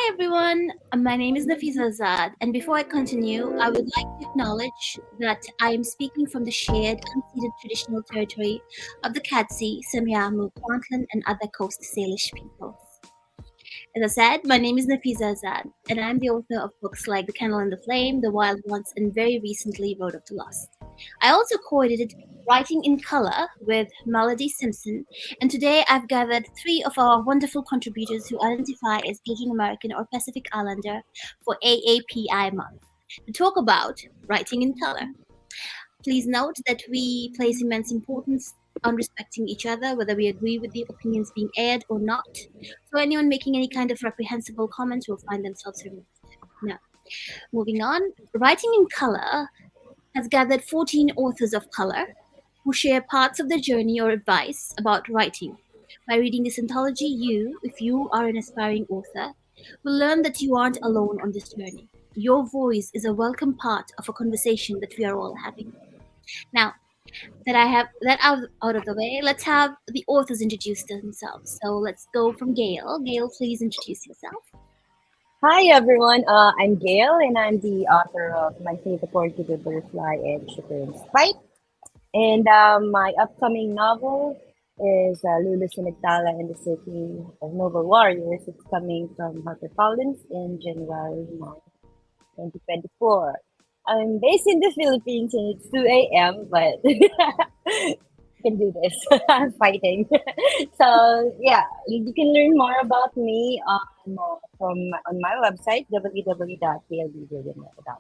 Hi everyone, my name is Nafiza Azad, and before I continue, I would like to acknowledge that I am speaking from the shared, unceded traditional territory of the Kadsi, Semiahmoo, Kwantlen, and other Coast Salish peoples. As I said, my name is Nafiza Azad, and I'm the author of books like The Candle and the Flame, The Wild Ones, and very recently Road of the Lost. I also co-edited Writing in Color with Melody Simpson, and today I've gathered three of our wonderful contributors who identify as Asian American or Pacific Islander for AAPI month to talk about writing in color. Please note that we place immense importance on respecting each other, whether we agree with the opinions being aired or not. So anyone making any kind of reprehensible comments will find themselves removed. Now, moving on, writing in color has gathered 14 authors of color who share parts of their journey or advice about writing. By reading this anthology, you, if you are an aspiring author, will learn that you aren't alone on this journey. Your voice is a welcome part of a conversation that we are all having. Now, that I have that out of the way, let's have the authors introduce themselves. So let's go from Gail. Gail, please introduce yourself. Hi everyone, I'm Gail and I'm the author of My Favorite According to the Butterfly and Chagrin's Fight. And my upcoming novel is Lulu Sinigtala in the City of Noble Warriors. It's coming from HarperCollins in January 9, 2024. I'm based in the Philippines and it's 2 a.m., but I can do this. I'm fighting. So yeah, you can learn more about me on my website www.gaildvillanueva.com.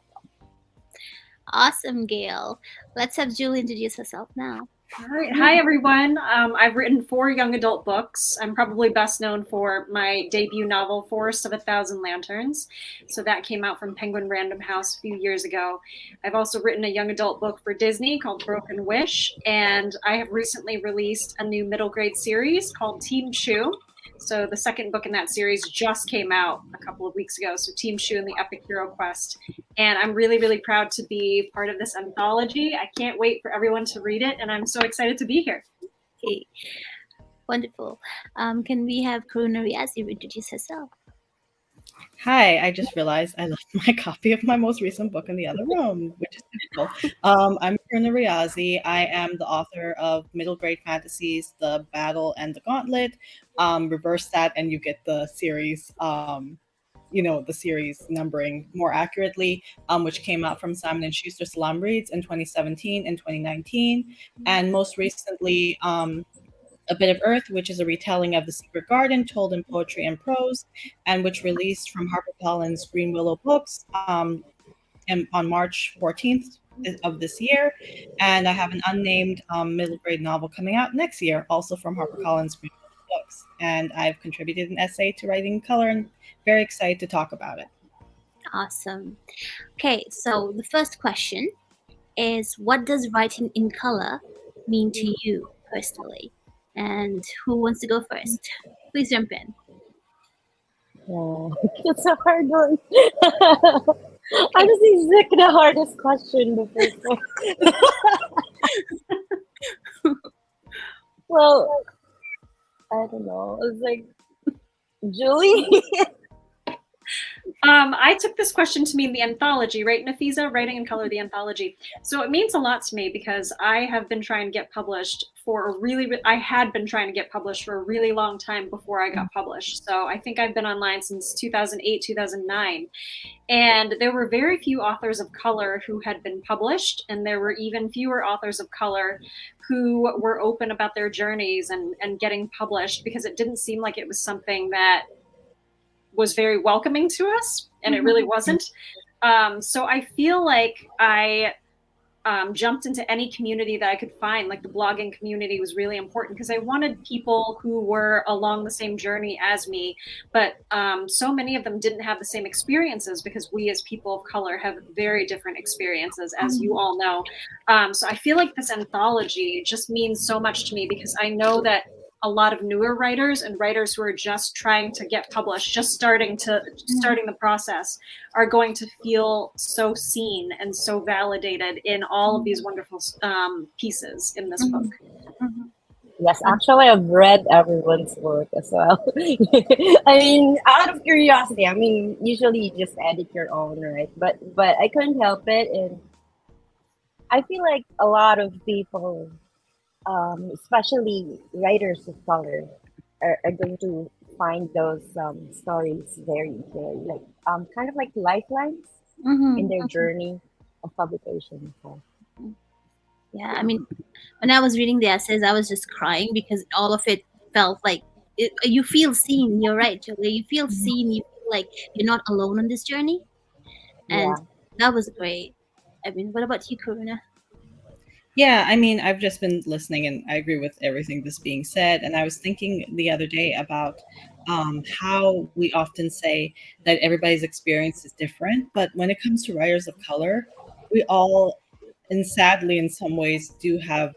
Awesome, Gail. Let's have Julie introduce herself now. All right. Hi, everyone. I've written 4 young adult books. I'm probably best known for my debut novel, Forest of a Thousand Lanterns. So that came out from Penguin Random House a few years ago. I've also written a young adult book for Disney called Broken Wish. And I have recently released a new middle grade series called Team Shu. So the second book in that series just came out a couple of weeks ago. So Team Shu and the Epic Hero Quest. And I'm really, really proud to be part of this anthology. I can't wait for everyone to read it. And I'm so excited to be here. Okay, wonderful. Can we have Karuna Riazi introduce herself? Hi, I just realized I left my copy of my most recent book in the other room, which is difficult. I'm Karuna Riazi. I am the author of middle grade fantasies, The Battle and the Gauntlet. Reverse that and you get the series, the series numbering more accurately, which came out from Simon & Schuster Salon Reads in 2017 and 2019. And most recently, A Bit of Earth, which is a retelling of The Secret Garden told in poetry and prose, and which released from HarperCollins Green Willow Books on March 14th of this year. And I have an unnamed middle grade novel coming out next year, also from HarperCollins Green Willow Books. And I've contributed an essay to Writing in Color and very excited to talk about it. Awesome. Okay, so the first question is, what does writing in color mean to you personally? And who wants to go first? Please jump in. Oh, it's a hard one. Honestly, it's like the hardest question. The first one. Well, I don't know. It's like Julie. I took this question to mean the anthology, right, Nafiza? Writing in Color, the anthology. So it means a lot to me because I have been trying to get published I had been trying to get published for a really long time before I got published. So I think I've been online since 2008, 2009. And there were very few authors of color who had been published. And there were even fewer authors of color who were open about their journeys and getting published, because it didn't seem like it was something that was very welcoming to us, and it really wasn't. So I feel like I jumped into any community that I could find. Like the blogging community was really important because I wanted people who were along the same journey as me, but so many of them didn't have the same experiences because we as people of color have very different experiences, as you all know. So I feel like this anthology just means so much to me because I know that a lot of newer writers and writers who are just trying to get published, just starting the process, are going to feel so seen and so validated in all of these wonderful pieces in this book. Yes, actually, I've read everyone's work as well. I mean, out of curiosity, I mean, usually you just edit your own, right? But I couldn't help it, and I feel like a lot of people, especially writers of color, are going to find those stories very like kind of like lifelines in Mm-hmm. their journey of publication. So, Yeah, I mean, when I was reading the essays, I was just crying because all of it felt like you feel seen. You're right, Julia. You feel seen. You feel like you're not alone on this journey, and yeah. that was great. I mean, what about you, Karuna? Yeah, I mean, I've just been listening and I agree with everything that's being said. And I was thinking the other day about how we often say that everybody's experience is different. But when it comes to writers of color, we all, and sadly in some ways, do have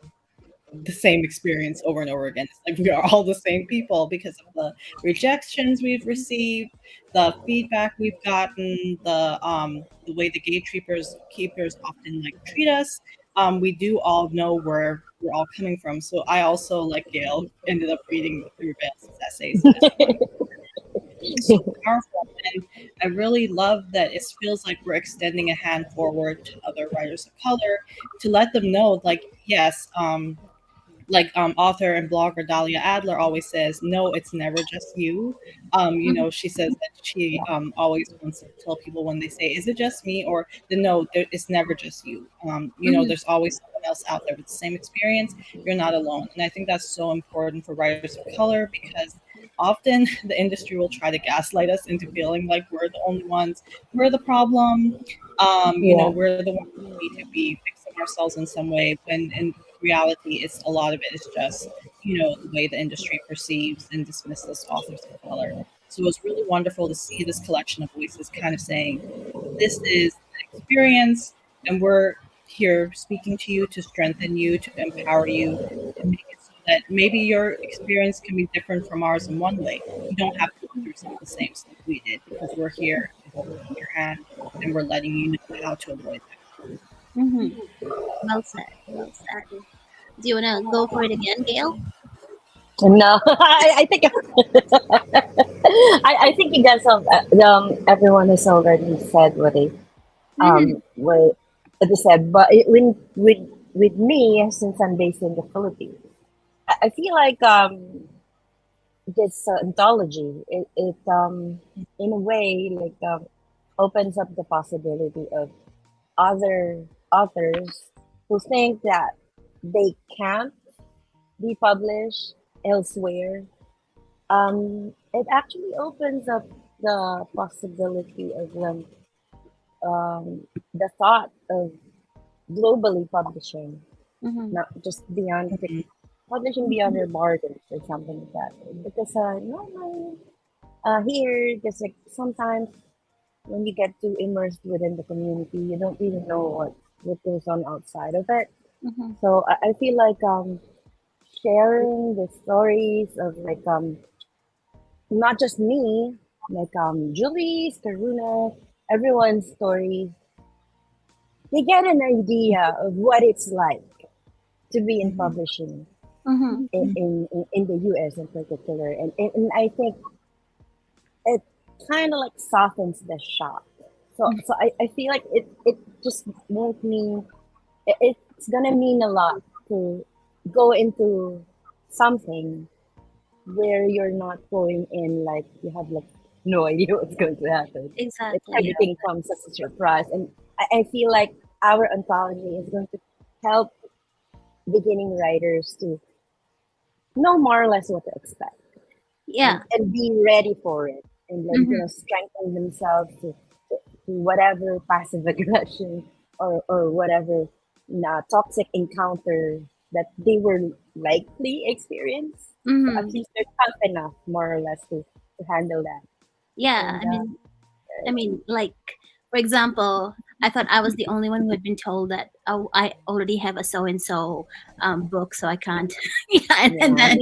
the same experience over and over again. It's like we are all the same people because of the rejections we've received, the feedback we've gotten, the way the gatekeepers often like treat us. We do all know where we're all coming from. So I also, like Gail, ended up reading through Gail's essays, and it's so powerful. And I really love that it feels like we're extending a hand forward to other writers of color to let them know, like, yes, author and blogger Dahlia Adler always says, no, it's never just you. She says that she always wants to tell people when they say, is it just me? Or the no, it's never just you. Mm-hmm. There's always someone else out there with the same experience. You're not alone. And I think that's so important for writers of color because often the industry will try to gaslight us into feeling like we're the only ones, we're the problem. Yeah. We're the ones who need to be fixing ourselves in some way when in reality it's a lot of it is just the way the industry perceives and dismisses authors of color. So it's really wonderful to see this collection of voices kind of saying this is the experience and we're here speaking to you to strengthen you, to empower you, to make it so that maybe your experience can be different from ours in one way. You don't have to go through some of the same stuff we did because we're here holding your hand and we're letting you know how to avoid Mm-hmm. Well said. Well said. Do you wanna go for it again, Gail? No, I think I think you guys have everyone has already said Mm-hmm. what they said. But when with me, since I'm based in the Philippines, I feel like this anthology it in a way like opens up the possibility of other authors who think that they can't be published elsewhere. It actually opens up the possibility of the thought of globally publishing, Mm-hmm. not just beyond that. publishing beyond your borders or something like that. Because normally here, just like sometimes when you get too immersed within the community, you don't really know what goes on outside of it. Mm-hmm. So I feel like sharing the stories of like not just me, like Julie's, Karuna, everyone's stories, they get an idea of what it's like to be in Mhm. publishing Mm-hmm. in the US in particular. And I think it kind of like softens the shock. So I feel like it just won't mean, it's gonna mean a lot to go into something where you're not going in like you have like no idea what's going to happen. It's Exactly. everything comes as a surprise, and I feel like our anthology is going to help beginning writers to know more or less what to expect Yeah. and be ready for it, and like Mm-hmm. strengthen themselves to whatever passive aggression or whatever toxic encounter that they were likely experience. So at Mm-hmm. least they're tough enough, more or less, to handle that. Yeah. And I mean, like, for example, I thought I was the only one who had been told that, oh, I already have a so and so book, so I can't. Yeah, and yeah, then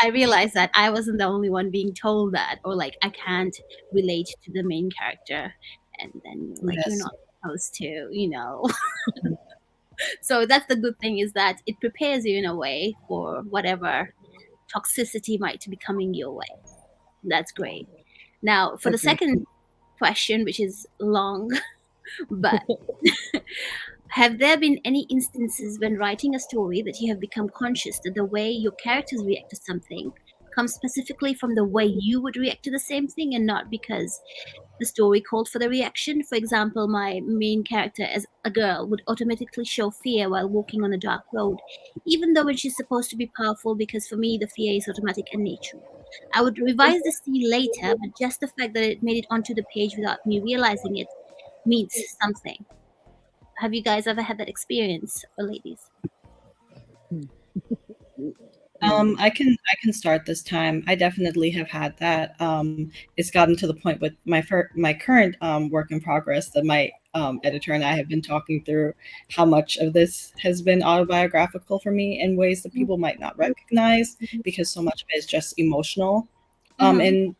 I realized that I wasn't the only one being told that, or like I can't relate to the main character, and then like you're Yes. not supposed to. So that's the good thing, is that it prepares you in a way for whatever toxicity might be coming your way. That's great. Now, for the Agreed. second question, which is long, but have there been any instances when writing a story that you have become conscious that the way your characters react to something comes specifically from the way you would react to the same thing, and not because the story called for the reaction? For example, my main character as a girl would automatically show fear while walking on a dark road, even though when she's supposed to be powerful, because for me the fear is automatic and natural. I would revise the scene later, but just the fact that it made it onto the page without me realizing it means something. Have you guys ever had that experience, or ladies? I can start this time. I definitely have had that. It's gotten to the point with my current work in progress that my editor and I have been talking through how much of this has been autobiographical for me in ways that people might not recognize, because so much of it is just emotional. Mm-hmm. In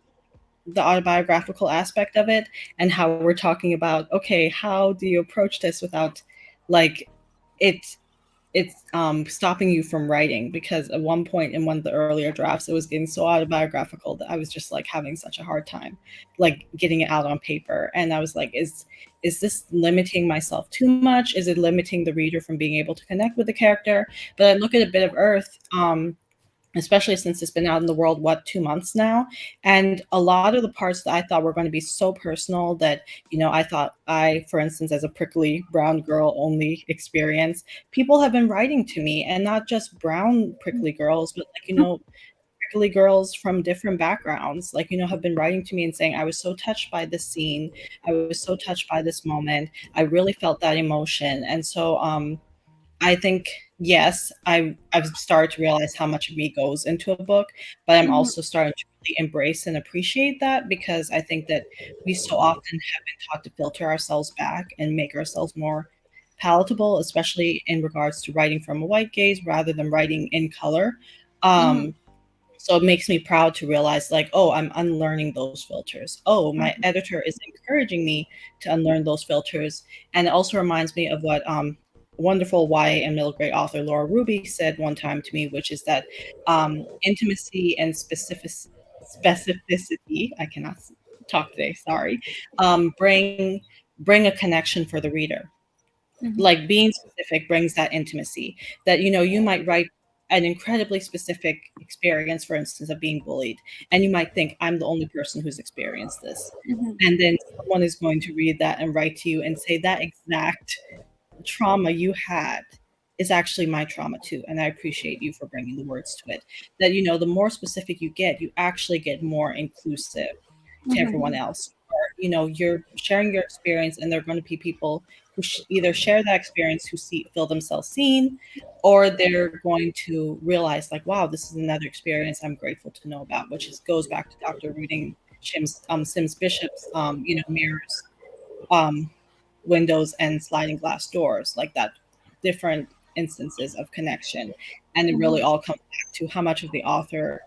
the autobiographical aspect of it, and how we're talking about, okay, how do you approach this without like it it's stopping you from writing, because at one point in one of the earlier drafts it was getting so autobiographical that I was just like having such a hard time like getting it out on paper, and I was like, is this limiting myself too much? Is it limiting the reader from being able to connect with the character? But I look at A Bit of Earth, especially since it's been out in the world, what, 2 months now, and a lot of the parts that I thought were going to be so personal that, I thought, for instance, as a prickly brown girl only experience, people have been writing to me, and not just brown prickly girls, but like, prickly girls from different backgrounds, like, have been writing to me and saying, I was so touched by this scene, I was so touched by this moment, I really felt that emotion. And so I think, yes, I've started to realize how much of me goes into a book, but I'm Mm-hmm. also starting to really embrace and appreciate that, because I think that we so often have been taught to filter ourselves back and make ourselves more palatable, especially in regards to writing from a white gaze rather than writing in color. Mm-hmm. Um, so it makes me proud to realize, like, oh, I'm unlearning those filters. Oh, my Mm-hmm. editor is encouraging me to unlearn those filters. And it also reminds me of what wonderful YA and middle grade author Laura Ruby said one time to me, which is that intimacy and specificity, I cannot talk today, sorry, bring a connection for the reader. Mm-hmm. Like, being specific brings that intimacy, that you might write an incredibly specific experience, for instance, of being bullied, and you might think, I'm the only person who's experienced this, Mm-hmm. and then someone is going to read that and write to you and say, that exact trauma you had is actually my trauma too, and I appreciate you for bringing the words to it. That, the more specific you get, you actually get more inclusive to everyone Mm-hmm. else. Or, you're sharing your experience, and there are going to be people who either share that experience, who feel themselves seen, or they're going to realize, like, wow, this is another experience I'm grateful to know about, which goes back to Dr. Reading Sims Bishop's, mirrors, um, windows, and sliding glass doors, like that, different instances of connection. And it really Mm-hmm. all comes back to how much did the author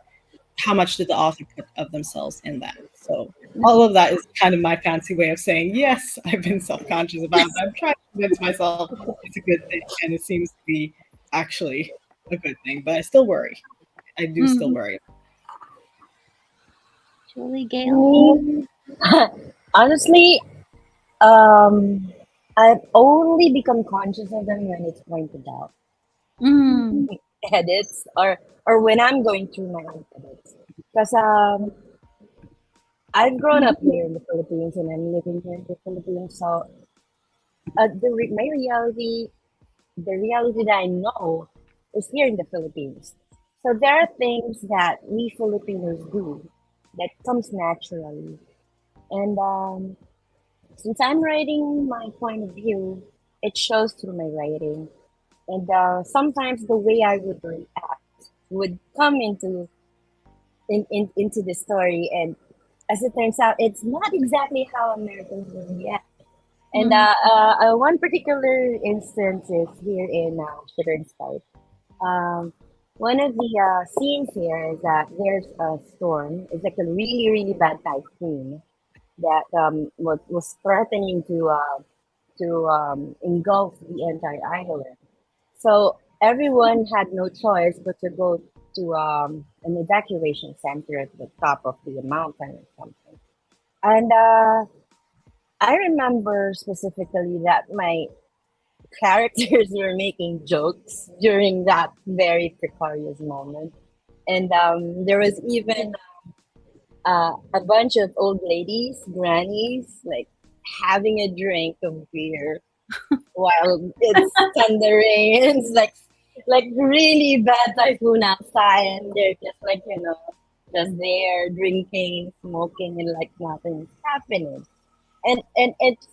put of themselves in that. So all of that is kind of my fancy way of saying, yes, I've been self-conscious about it. I'm trying to convince myself it's a good thing, and it seems to be actually a good thing, but I still worry. I do still Mm-hmm. worry. Julie, Gail. Mm, honestly, um, I've only become conscious of them when it's pointed out. Mm-hmm. Edits, or when I'm going through my own edits. Because I've grown up here in the Philippines and I'm living here in the Philippines. So my reality, the reality that I know is here in the Philippines. So there are things that we Filipinos do that comes naturally. And since I'm writing my point of view, it shows through my writing. And sometimes the way I would react would come into the story. And as it turns out, it's not exactly how Americans would react. And Mm-hmm. one particular instance is here in Children's Fight. Um, one of the scenes here is that there's a storm. It's like a really, really bad typhoon that was threatening to to engulf the entire island. So everyone had no choice but to go to an evacuation center at the top of the mountain or something. And I remember specifically that my characters were making jokes during that very precarious moment. And there was even a bunch of old ladies, grannies, like having a drink of beer while it's thundering. It's like really bad typhoon outside, and they're just like just there drinking, smoking, and like nothing's happening. And it's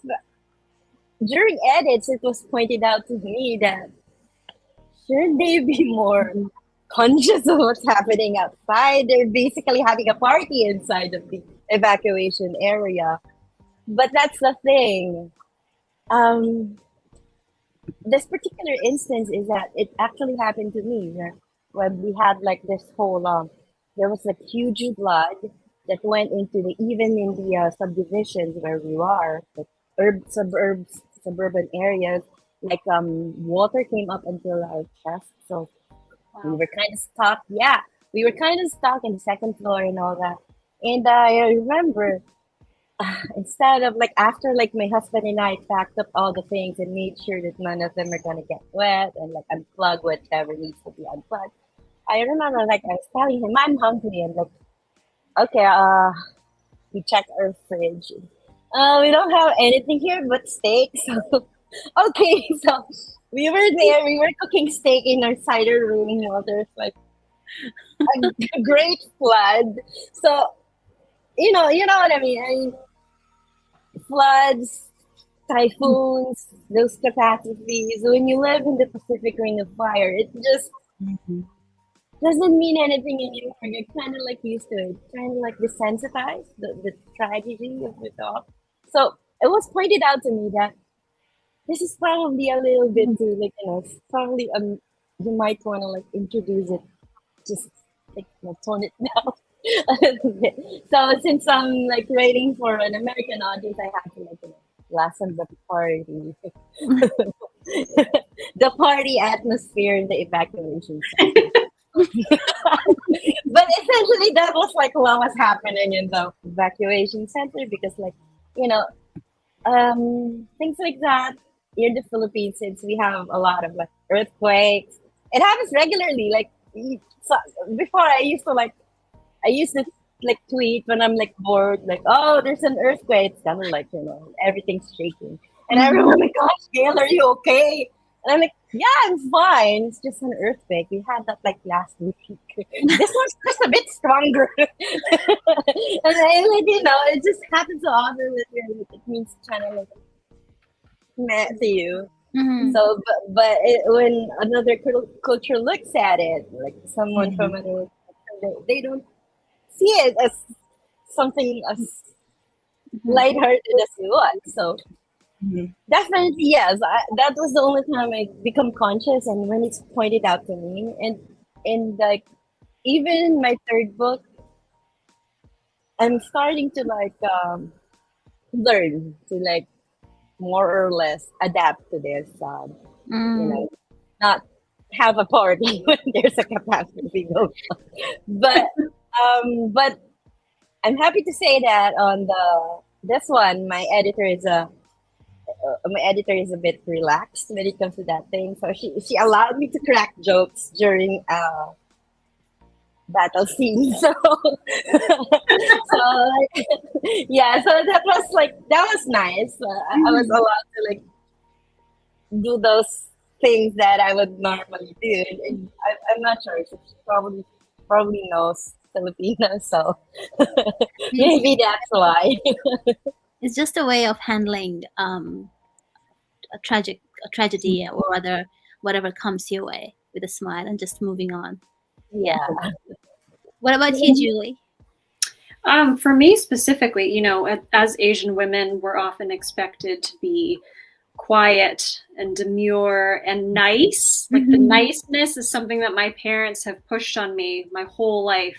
during edits, it was pointed out to me that should they be more conscious of what's happening outside? They're basically having a party inside of the evacuation area. But that's the thing. Um, this particular instance is that it actually happened to me when we had like this whole there was like huge flood that went into the even in the subdivisions where we are, like suburban areas, like water came up until our chest, so we Wow. were kind of stuck. Yeah, we were kind of stuck in the second floor and all that. And I remember instead of like after like my husband and I packed up all the things and made sure that none of them are gonna get wet and like unplug whatever needs to be unplugged. I remember like I was telling him I'm hungry and like okay, we checked our fridge. We don't have anything here but steak. So okay, so we were there. We were cooking steak in our cider room while there's like a great flood. So you know what I mean. I mean floods, typhoons, those catastrophes. When you live in the Pacific Ring of Fire, it just Mhm. doesn't mean anything anymore. You're kind of like used to it, kind of like desensitized the tragedy of it all. So it was pointed out to me that this is probably a little bit too like probably you might want to like introduce it, just like tone it down a little bit. So since I'm like waiting for an American audience, I have to like lessen the party, the party atmosphere in the evacuation center. But essentially, that was like what was happening in the evacuation center because, like, you know, things like that. In the Philippines, since we have a lot of like earthquakes, it happens regularly. Like, so before I used to like tweet when I'm like bored, like, oh, there's an earthquake. It's kind of like, everything's shaking. And everyone, oh my gosh, Gail, are you okay? And I'm like, yeah, I'm fine. It's just an earthquake. We had that like last week. This one's just a bit stronger. And I like, it just happens so often that it means kind of like mad to you. Mhm. So, but when another culture looks at it, like someone from another, they don't see it as something as lighthearted as what. So Mhm. definitely yes, that was the only time I become conscious, and when it's pointed out to me, and like even in my third book, I'm starting to like learn to like more or less adapt to this. Mm. Not have a party when there's a catastrophe going on. But I'm happy to say that on this one, my editor is a bit relaxed when it comes to that thing. So she allowed me to crack jokes during battle scene. So yeah, so that was nice. I was allowed to like do those things that I would normally do. And I'm not sure. She probably knows Filipino, so maybe that's why. It's just a way of handling a tragedy, or rather whatever comes your way, with a smile and just moving on. Yeah. Yeah. What about you, Julie? For me specifically, as Asian women, we're often expected to be quiet and demure and nice. Like the niceness is something that my parents have pushed on me my whole life.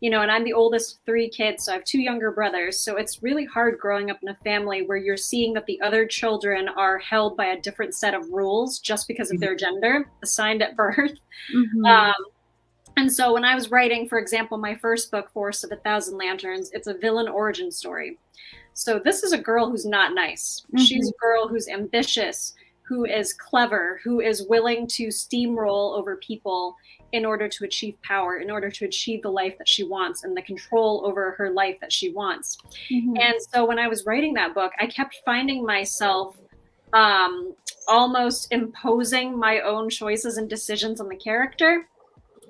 and I'm the oldest of 3 kids, so I have 2 younger brothers. So it's really hard growing up in a family where you're seeing that the other children are held by a different set of rules just because of their gender assigned at birth. Mhm. And so when I was writing, for example, my first book, Forest of a Thousand Lanterns, it's a villain origin story. So this is a girl who's not nice. She's a girl who's ambitious, who is clever, who is willing to steamroll over people in order to achieve power, in order to achieve the life that she wants and the control over her life that she wants. And so when I was writing that book, I kept finding myself almost imposing my own choices and decisions on the character.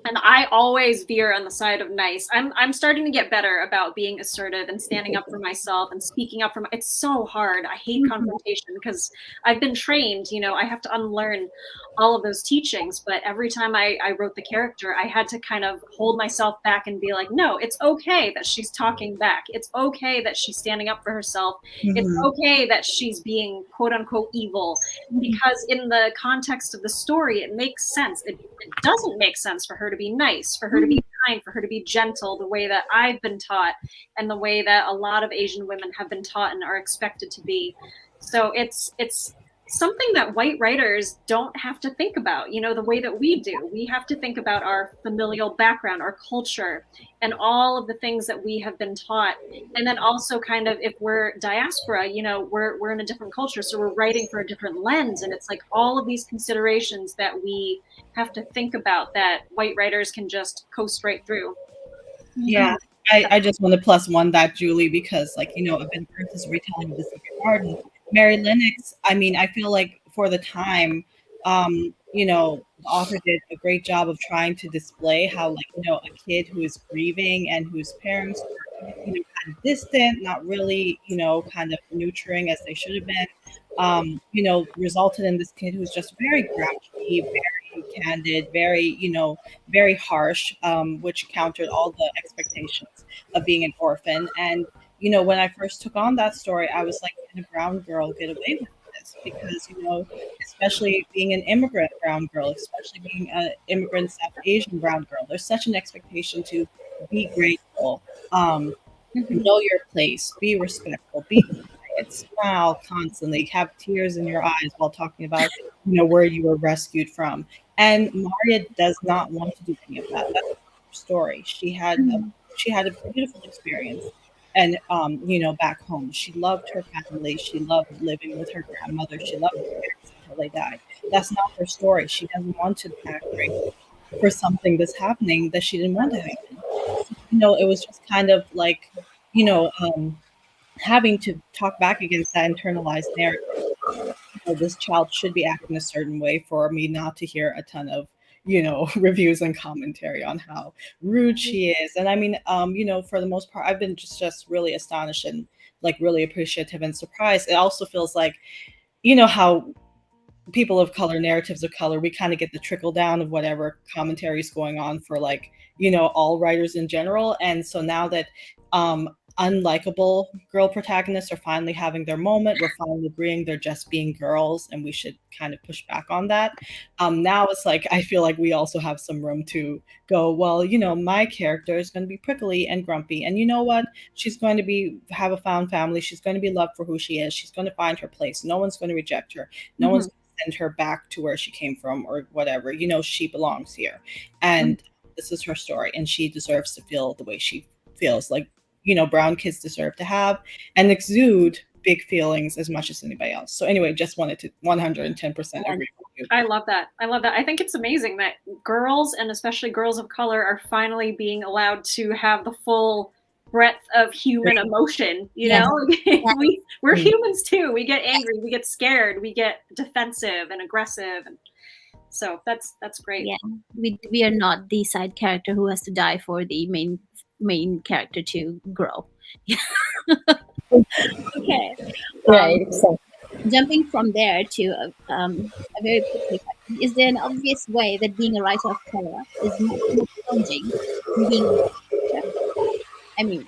And I always veer on the side of nice. I'm starting to get better about being assertive and standing up for myself and speaking up for it's so hard. I hate confrontation because I've been trained, I have to unlearn all of those teachings. But every time I wrote the character, I had to kind of hold myself back and be like, no, it's okay that she's talking back. It's okay that she's standing up for herself. It's okay that she's being quote unquote evil, because in the context of the story, it makes sense. It doesn't make sense for her to be nice, for her to be kind, for her to be gentle, the way that I've been taught and the way that a lot of Asian women have been taught and are expected to be. So it's something that white writers don't have to think about, the way that we do. We have to think about our familial background, our culture, and all of the things that we have been taught. And then also kind of, if we're diaspora, we're in a different culture, so we're writing for a different lens. And it's like all of these considerations that we have to think about that white writers can just coast right through. Yeah. I just want to plus one that, Julie, because I've been through this retelling of The Secret Garden. Mary Lennox, I mean, I feel like for the time, the author did a great job of trying to display how, a kid who is grieving and whose parents were, kind of distant, not really, kind of nurturing as they should have been, resulted in this kid who's just very grouchy, very candid, very, very harsh, which countered all the expectations of being an orphan. And when I first took on that story, I was like, can a brown girl get away with this? Because, especially being an immigrant brown girl, especially being an immigrant South Asian brown girl, there's such an expectation to be grateful, know your place, be respectful, be quiet, smile constantly, have tears in your eyes while talking about, where you were rescued from. And Maria does not want to do any of that. That's her story. She had a beautiful experience. And, back home, she loved her family. She loved living with her grandmother. She loved her parents until they died. That's not her story. She doesn't want to act grateful for something that's happening that she didn't want to happen. So, it was just kind of like, having to talk back against that internalized narrative. This child should be acting a certain way for me not to hear a ton of reviews and commentary on how rude she is. And I mean, for the most part, I've been just really astonished and really appreciative and surprised. It also feels like, how people of color, narratives of color, we kind of get the trickle down of whatever commentary is going on for all writers in general. And so now that unlikable girl protagonists are finally having their moment, we're finally agreeing they're just being girls and we should kind of push back on that. Now it's like I feel like we also have some room to go, well, my character is going to be prickly and grumpy, and you know what, she's going to have a found family, she's going to be loved for who she is, she's going to find her place, no one's going to reject her, no one's going to send her back to where she came from or whatever, she belongs here, and this is her story, and she deserves to feel the way she feels. Brown kids deserve to have and exude big feelings as much as anybody else. So anyway, just wanted to 110% agree with you. I love that. I think it's amazing that girls, and especially girls of color, are finally being allowed to have the full breadth of human emotion. We're humans too. We get angry, we get scared, we get defensive and aggressive, and so that's great. Yeah, we are not the side character who has to die for the main character to grow. Okay. Right. So, Jumping from there to a very quick question. Is there an obvious way that being a writer of color is much more challenging than being a writer? I mean,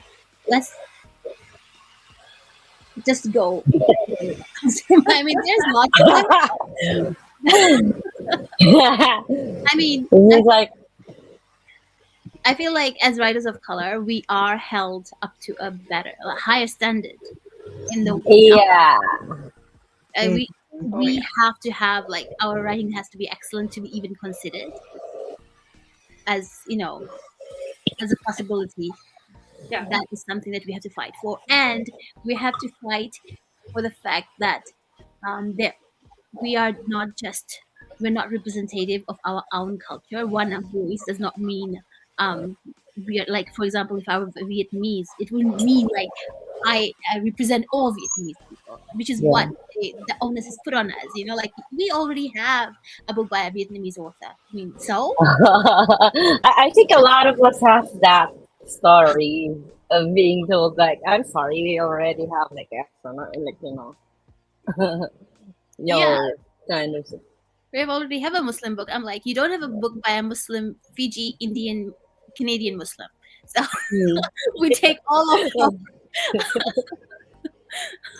let's just go. I mean, there's lots of I mean, it's like, I feel like as writers of color, we are held up to a higher standard in the Yeah. uh, we Oh yeah. we have to have like our writing has to be excellent to be even considered as as a possibility. Yeah. That is something that we have to fight for, and we have to fight for the fact that there we are not just we're not representative of our own culture. One voice does not mean we are like, for example, if I were Vietnamese, it would mean like I represent all Vietnamese people, which is what Yeah. the onus is put on us. Like we already have a book by a Vietnamese author. I mean, so I think a lot of us have that story of being told like, I'm sorry, we already have like X or like yeah, your kind of we already have a Muslim book. I'm like, you don't have a book by a Muslim, Fiji, Indian, Canadian Muslim. So Hmm. we take all of them.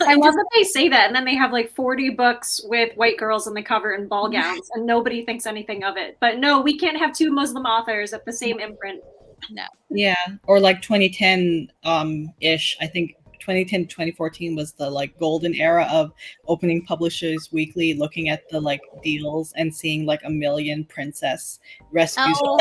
I and love just that they say that, and then they have like 40 books with white girls on the cover in ball gowns, and nobody thinks anything of it. But no, we can't have two Muslim authors at the same imprint. no. Yeah, or like 2010 ish. I think 2010 to 2014 was the like golden era of opening Publishers Weekly, looking at the like deals and seeing like a million princess rescues. Oh,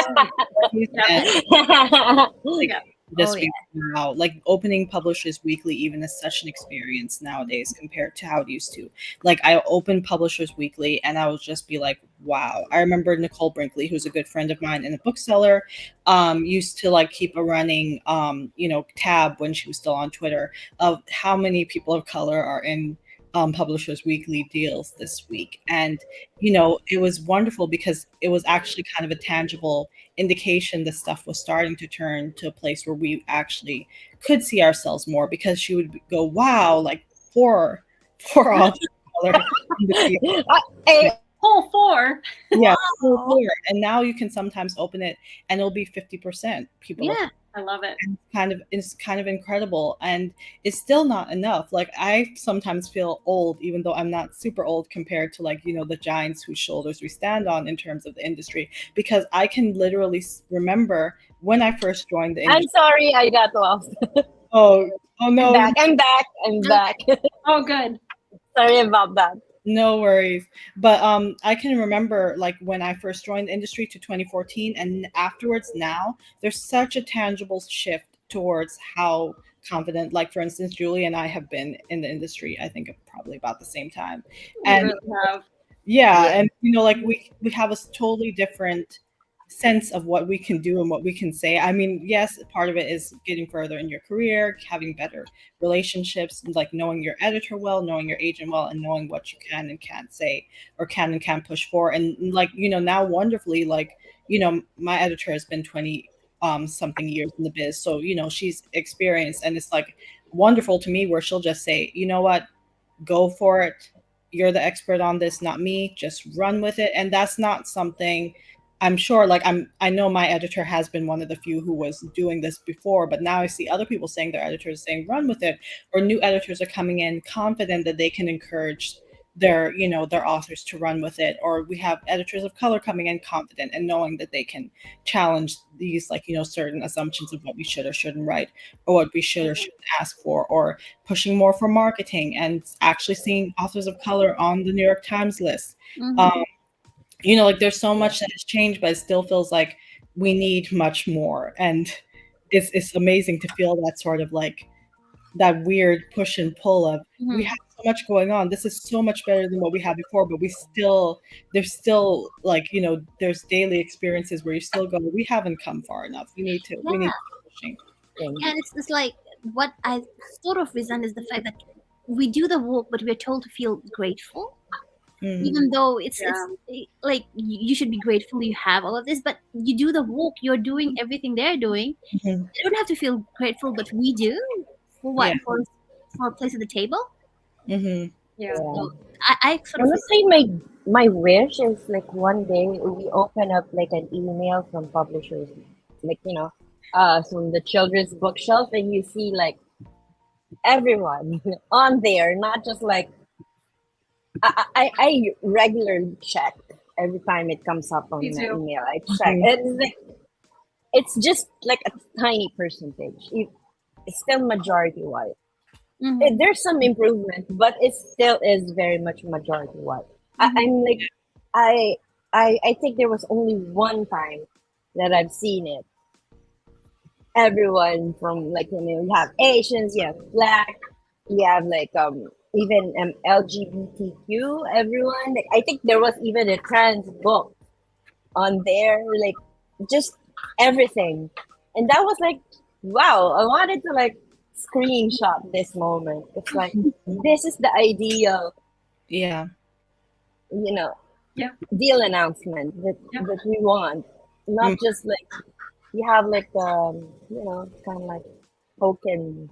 Yeah. And like Yeah. just yeah. be wow, like opening Publishers Weekly even is such an experience nowadays compared to how it used to. Like I opened Publishers Weekly and I would just be like, wow. I remember Nicole Brinkley, who's a good friend of mine and a bookseller, used to like keep a running tab when she was still on Twitter of how many people of color are in Publishers Weekly deals this week. And it was wonderful because it was actually kind of a tangible indication that stuff was starting to turn to a place where we actually could see ourselves more, because she would go, wow, like four authors of color in the deal. Hey, Whole four. Yeah, Wow. and now you can sometimes open it and it'll be 50% people of Yeah. I love it. and it's kind of incredible, and it's still not enough. Like I sometimes feel old, even though I'm not super old compared to like the giants whose shoulders we stand on in terms of the industry, because I can literally remember when I first joined the I'm industry. sorry, I got lost. Oh I'm no, back. I'm back. I'm back. Oh, good. Sorry about that. no worries. But I can remember like when I first joined the industry to 2014, and afterwards now there's such a tangible shift towards how confident, like for instance, Julie and I have been in the industry, I think probably about the same time. We And really have. yeah, Yeah. and like we have a totally different sense of what we can do and what we can say. I mean, yes, part of it is getting further in your career, having better relationships, like knowing your editor well, knowing your agent well, and knowing what you can and can't say, or can and can't push for. And like now wonderfully, like my editor has been 20 something years in the biz, so she's experienced, and it's like wonderful to me where she'll just say, you know what, go for it, you're the expert on this, not me, just run with it. And that's not something, I'm sure, like I know my editor has been one of the few who was doing this before, but now I see other people saying, their editors saying run with it, or new editors are coming in confident that they can encourage their authors to run with it, or we have editors of color coming in confident and knowing that they can challenge these like certain assumptions of what we should or shouldn't write, or what we should or shouldn't ask for, or pushing more for marketing and actually seeing authors of color on the New York Times list. Mhm. Like there's so much that has changed, but it still feels like we need much more. And it's amazing to feel that sort of like that weird push and pull of, we Mhm. have so much going on. This is so much better than what we had before, but there's still like, there's daily experiences where you still go, we haven't come far enough. We need to Yeah. keep pushing. And it's like what I sort of resent is the fact that we do the work, but we're told to feel grateful, even though it's like you should be grateful you have all of this, but you do the work, you're doing everything they're doing. Mhm. You don't have to feel grateful, but we do. For what? Yeah. For a place at the table. Mm-hmm. Yeah. So I sort of Honestly, my wish is like one day we open up like an email from publishers, like from the children's bookshelf, and you see like everyone on there, not just like I regularly check every time it comes up on Me my too. email. I check. It's like it's just like a tiny percentage. It's still majority white. Mhm. There's some improvement, but it still is very much majority white. Mhm. I'm like, I, I think there was only one time that I've seen it. Everyone from like you have Asians, you have black, you have like even LGBTQ. Everyone, like I think there was even a trans book on there, like just everything, and that was like, wow! I wanted to like screenshot this moment. It's like this is the ideal, Yeah. you know, Yeah. deal announcement Yeah. that we want, not Mm. just like you have like kind of like token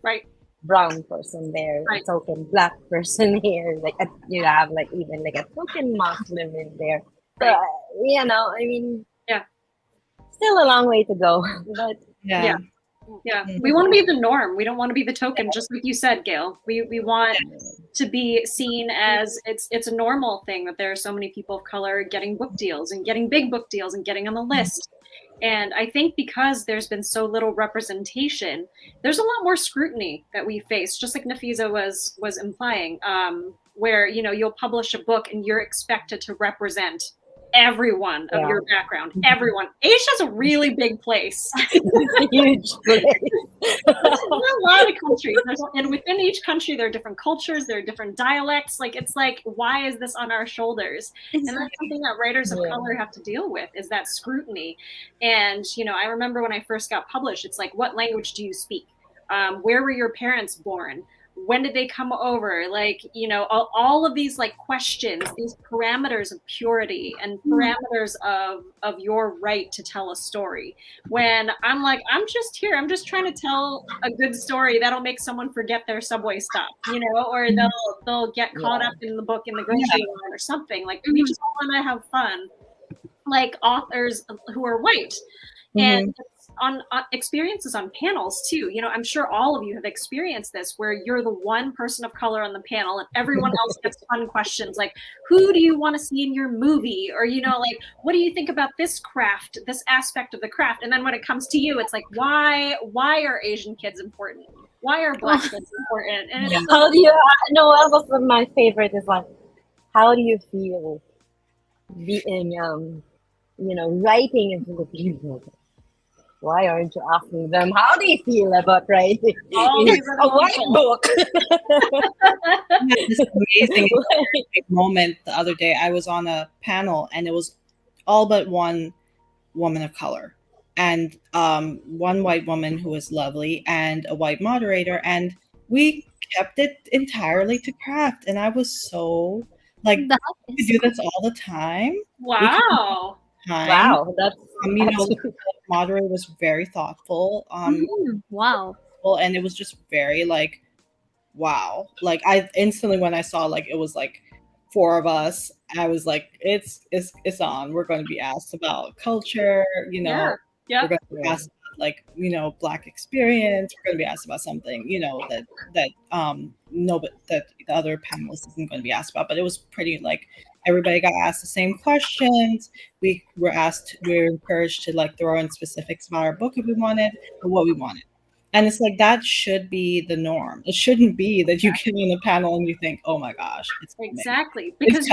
Right. brown person there, a Right. token black person here, like you have like even like a token Muslim in there. So Right. I mean, Yeah. still a long way to go, but Yeah. Yeah. Yeah. Mhm. We want to be the norm. We don't want to be the token, just like you said, Gail. We want to be seen as it's a normal thing that there are so many people of color getting book deals and getting big book deals and getting on the list. And I think because there's been so little representation, there's a lot more scrutiny that we face, just like Nafiza was implying, where you'll publish a book and you're expected to represent everyone of yeah, your background. Everyone. Asia's a really big place. it's a huge place. There's a lot of countries, and within each country there are different cultures, there are different dialects. Like it's like, why is this on our shoulders? And that's something that writers of Yeah. color have to deal with, is that scrutiny. And I remember when I first got published, it's like, what language do you speak? Where were your parents born? When did they come over? Like, all of these like questions, these parameters of purity and parameters of your right to tell a story. When I'm like, I'm just here, I'm just trying to tell a good story that'll make someone forget their subway stop, or they'll get caught Yeah. up in the book in the grocery line or something. Like we just want to have fun, like authors who are white. And Mhm. it's on experiences on panels too. I'm sure all of you have experienced this, where you're the one person of color on the panel and everyone else gets fun questions like, who do you want to see in your movie? Or, like, what do you think about this craft, this aspect of the craft? And then when it comes to you, it's like, why are Asian kids important? Why are black kids important? And it's How do you? No, what was my favorite is like, how do you feel being writing in Filipino? Why aren't you asking them how they feel about writing all in these a other white people. book? I had this amazing moment the other day. I was on a panel and it was all but one woman of color and one white woman who was lovely and a white moderator, and we kept it entirely to craft. And I was so like, That we is do this all the time. We can Wow. time. Wow, that's The moderator was very thoughtful. wow. And it was just very like, wow. Like I instantly, when I saw like it was like four of us, I was like, it's on. We're going to be asked about culture, Yeah. we're Yeah. going to be asked about, like, black experience. We're going to be asked about something, that no, but that the other panelists isn't going to be asked about. But it was pretty like everybody got asked the same questions. We were encouraged to like throw in specifics about our book if we wanted, or what we wanted. And it's like that should be the norm. It shouldn't be that you get on the panel and you think, "Oh my gosh, it's coming." Exactly, because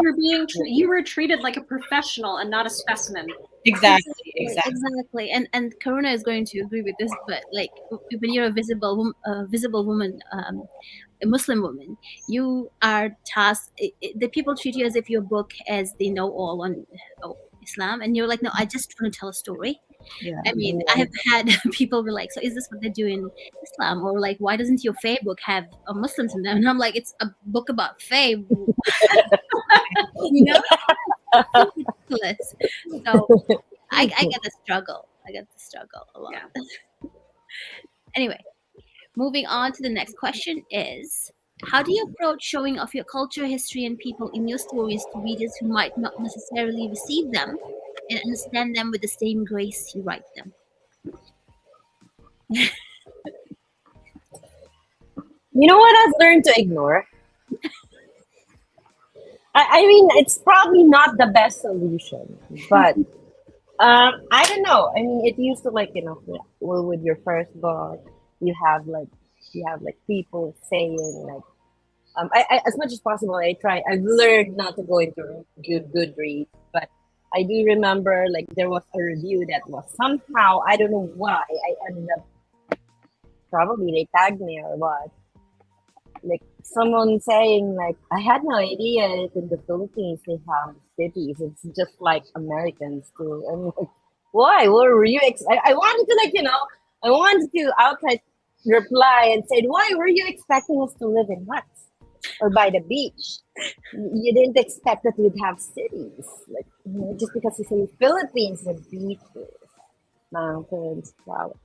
you were treated like a professional and not a specimen. Exactly. Exactly. And Karuna is going to agree with this, but like when you're a visible woman, a Muslim woman, you are tasked. The people treat you as if your book as they know all on Islam, and you're like, no, I just want to tell a story. Yeah. I mean, I have had people be like, so is this what they do in Islam? Or like, why doesn't your Fae book have Muslims in them? And I'm like, it's a book about Fae. So ridiculous. So I get the struggle. I get the struggle a lot. Yeah. Anyway, moving on to the next question is, how do you approach showing off your culture, history, and people in your stories to readers who might not necessarily receive them and understand them with the same grace you write them? You know what I've learned to ignore? I mean, it's probably not the best solution, but I don't know. I mean, it used to like with your first book, you have like people saying like I as much as possible I try. I've learned not to go into good reads, but I do remember like there was a review that was somehow I don't know why I ended up probably they tagged me or what like someone saying like I had no idea that in the Philippines they have cities. It's just like Americans do. And like, why? What were you? I wanted to I wanted to outright reply and said, why were you expecting us to live in huts or by the beach? You didn't expect that we'd have cities. Like just because you say Philippines, the beaches, mountains, well,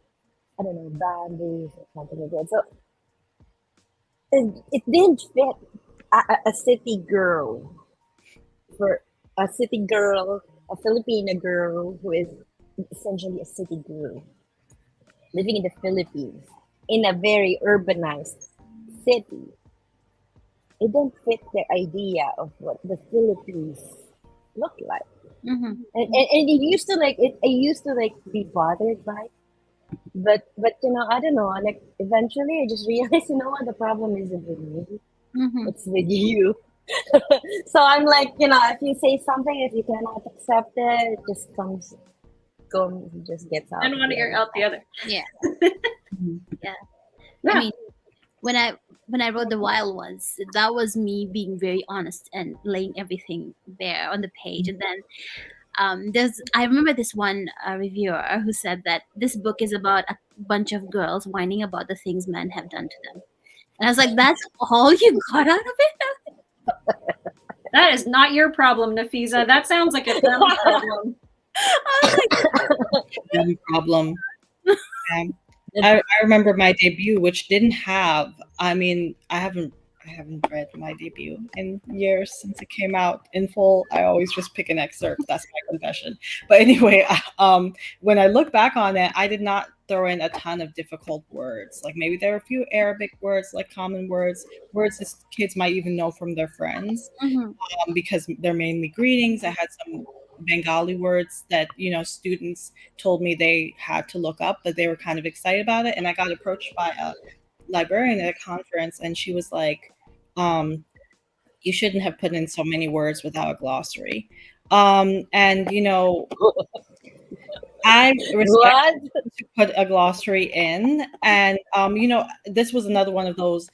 I don't know, bamboos or something like that. So it didn't fit a city girl for a city girl, a Filipina girl who is essentially a city girl living in the Philippines in a very urbanized city. It didn't fit the idea of what the Philippines look like. Mm-hmm. And it used to like it. I used to like be bothered by it. But I don't know. Like eventually, I just realized, what the problem isn't with me. Mm-hmm. It's with you. So I'm like, if you say something, if you cannot accept it, it just just gets out And of one the ear other out the side. other. Yeah. Mhm. Yeah. I Yeah. mean, when I wrote the wild ones, that was me being very honest and laying everything bare on the page. And then there's I remember this one reviewer who said that this book is about a bunch of girls whining about the things men have done to them. And I was like, that's all you got out of it? That is not your problem, Nafiza. That sounds like a them problem. I was like, No problem. Yeah. I remember my debut, which didn't have. I mean, I haven't read my debut in years since it came out in full. I always just pick an excerpt. That's my confession. But anyway, when I look back on it, I did not throw in a ton of difficult words. Like maybe there are a few Arabic words, like common words that kids might even know from their friends, mm-hmm. because they're mainly greetings. I had some Bengali words that students told me they had to look up, but they were kind of excited about it. And I got approached by a librarian at a conference, and she was like, "You shouldn't have put in so many words without a glossary." And I respect What? to put a glossary in, and this was another one of those.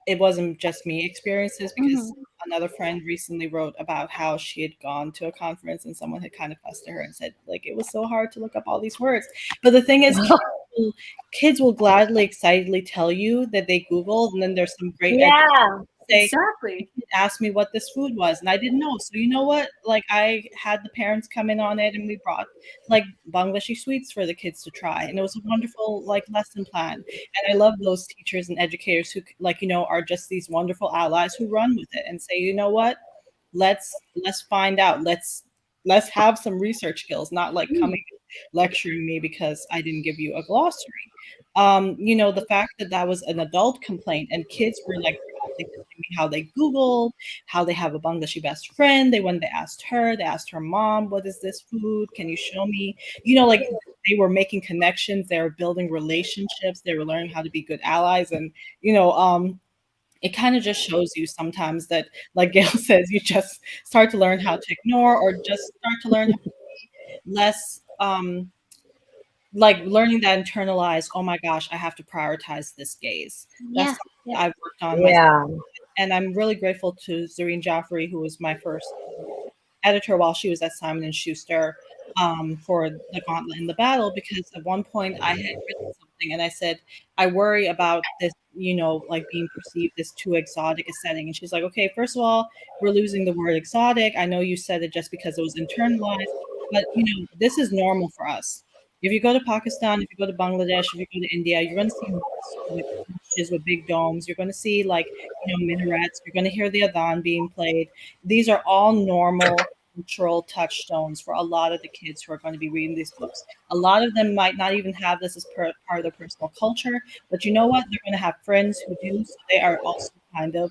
It wasn't just me experiences, because Mm-hmm. another friend recently wrote about how she had gone to a conference and someone had kind of fussed at her and said like it was so hard to look up all these words. But the thing is, kids will gladly, excitedly tell you that they Googled, and then there's some great Yeah. say, Exactly. asked me what this food was, and I didn't know. So you know what? Like I had the parents come in on it, and we brought like Bangladeshi sweets for the kids to try, and it was a wonderful like lesson plan. And I love those teachers and educators who are just these wonderful allies who run with it and say, you know what? Let's find out. Let's have some research skills, not like coming lecturing me because I didn't give you a glossary. The fact that that was an adult complaint and kids were like proudly telling me how they Googled, how they have a Bangladeshi best friend. When they asked her mom, what is this food? Can you show me? Like they were making connections, they were building relationships, they were learning how to be good allies. And, it kind of just shows you sometimes that, like Gail says, you just start to learn how to ignore, or just start to learn how to be less like learning that internalized, oh my gosh, I have to prioritize this gaze. That's Yeah. something Yeah. I've worked on myself. Yeah. And I'm really grateful to Zareen Jaffrey, who was my first editor while she was at Simon and Schuster, for the Gauntlet in the Battle, because at one point I had written something and I said, I worry about this, like being perceived as too exotic a setting. And she's like, okay, first of all, we're losing the word exotic. I know you said it just because it was internalized, but this is normal for us. If you go to Pakistan, if you go to Bangladesh, if you go to India, you're going to see mosques with churches with big domes. You're going to see like minarets. You're going to hear the adhan being played. These are all normal cultural touchstones for a lot of the kids who are going to be reading these books. A lot of them might not even have this as part of their personal culture, but you know what? They're going to have friends who do, so they are also kind of,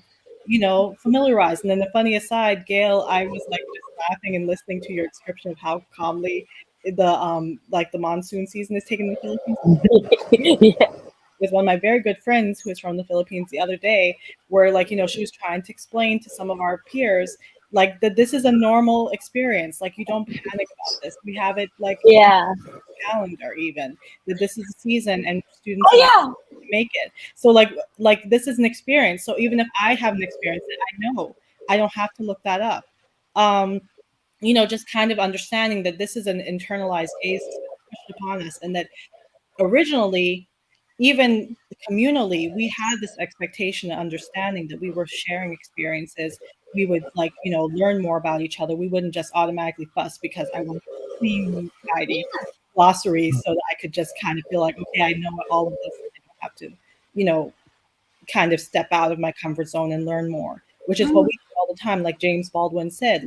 familiarized. And then the funny aside, Gail, I was like just laughing and listening to your description of how calmly like the monsoon season is taking the Philippines. Yeah. With one of my very good friends who is from the Philippines the other day, where like she was trying to explain to some of our peers like that this is a normal experience. Like you don't panic about this. We have it like Yeah. calendar even that this is a season and students Oh are yeah. make it. So like this is an experience. So even if I haven't experienced it, I know I don't have to look that up. Um, just kind of understanding that this is an internalized gaze that's been pushed upon us, and that originally, even communally, we had this expectation and understanding that we were sharing experiences. We would learn more about each other. We wouldn't just automatically fuss because I wanted to clean society glossary so that I could just kind of feel like, okay, I know all of this. I don't have to, you know, kind of step out of my comfort zone and learn more, which is what we do all the time. Like James Baldwin said,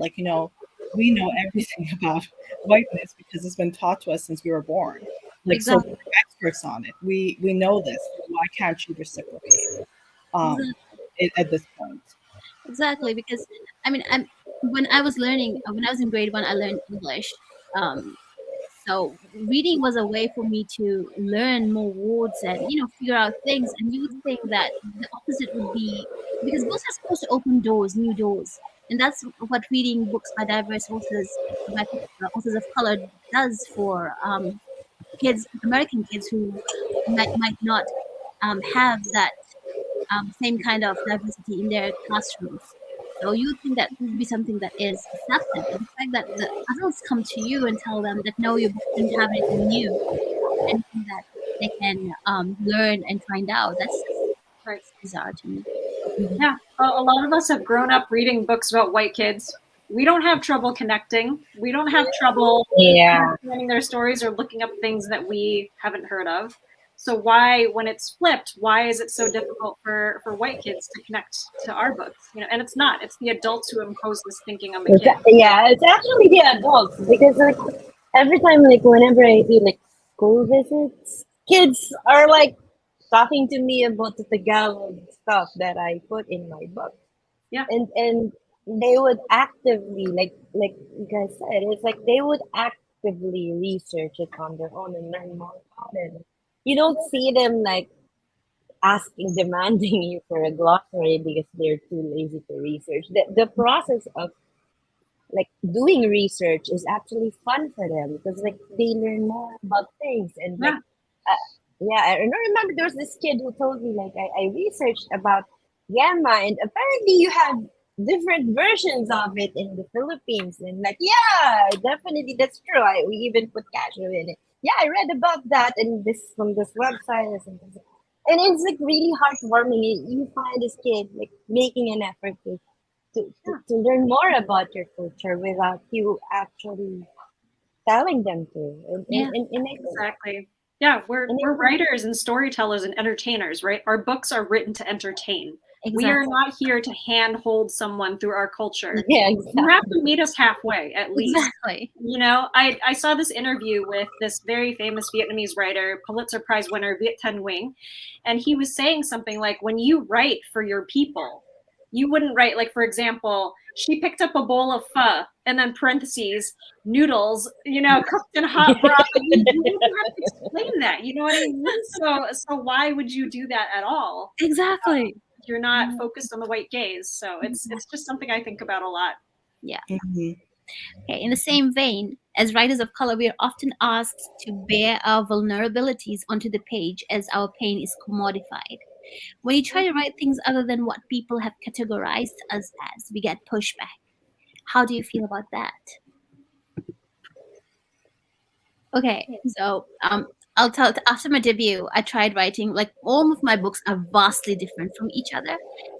we know everything about whiteness because it's been taught to us since we were born. Like, so Exactly. we're experts on it. We know this. So why can't you reciprocate? Um, Exactly. at this point. Exactly, because I mean, when I was learning, when I was in grade one, I learned English. Um, so reading was a way for me to learn more words and figure out things. And you would think that the opposite would be, because books are supposed to open doors, new doors, and that's what reading books by diverse authors, by authors of color, does for kids, American kids who might not have that same kind of diversity in their classrooms. So you would think that would be something that is accepted, but the fact that the adults come to you and tell them that no, your book didn't have anything new, anything that they can learn and find out, that's just Right. bizarre to me. Yeah, a lot of us have grown up reading books about white kids. We don't have trouble connecting. We don't have trouble Yeah. understanding their stories or looking up things that we haven't heard of. So why, when it's flipped, why is it so difficult for white kids to connect to our books? And it's not. It's the adults who impose this thinking on the kid. Yeah, it's actually the adults because like every time like whenever I do like school visits, kids are like talking to me about the Tagalog stuff that I put in my book. Yeah. And they would actively like you guys said, it's like they would actively research it on their own and learn more about it. You don't see them like asking, demanding you for a glossary because they're too lazy to research. The process of like doing research is actually fun for them because like they learn more about things and like Yeah. yeah, I remember there was this kid who told me like I researched about Gamma and apparently you have different versions of it in the Philippines and like yeah, definitely that's true. We even put cashew in it. Yeah, I read about that and this from this website and something. And it's like really heartwarming. You find this kid like making an effort to learn more about your culture without you actually telling them to. Yeah, Exactly. Yeah, we're writers and storytellers and entertainers, right? Our books are written to entertain. We are exactly. not here to handhold someone through our culture. Yeah, You have to exactly. meet us halfway at least. Exactly. I saw this interview with this very famous Vietnamese writer, Pulitzer Prize winner Viet Thanh Nguyen, and he was saying something like, when you write for your people, you wouldn't write, like, for example, she picked up a bowl of pho and then parentheses, noodles, cooked in hot broth. You wouldn't have to explain that. You know what I mean? So why would you do that at all? Exactly. You're not focused on the white gaze. So it's just something I think about a lot. Yeah. Mhm. Okay. In the same vein, as writers of color, we are often asked to bear our vulnerabilities onto the page as our pain is commodified. When you try to write things other than what people have categorized us as, we get pushback. How do you feel about that? Okay, so I'll tell. After my debut, I tried writing. Like all of my books are vastly different from each other.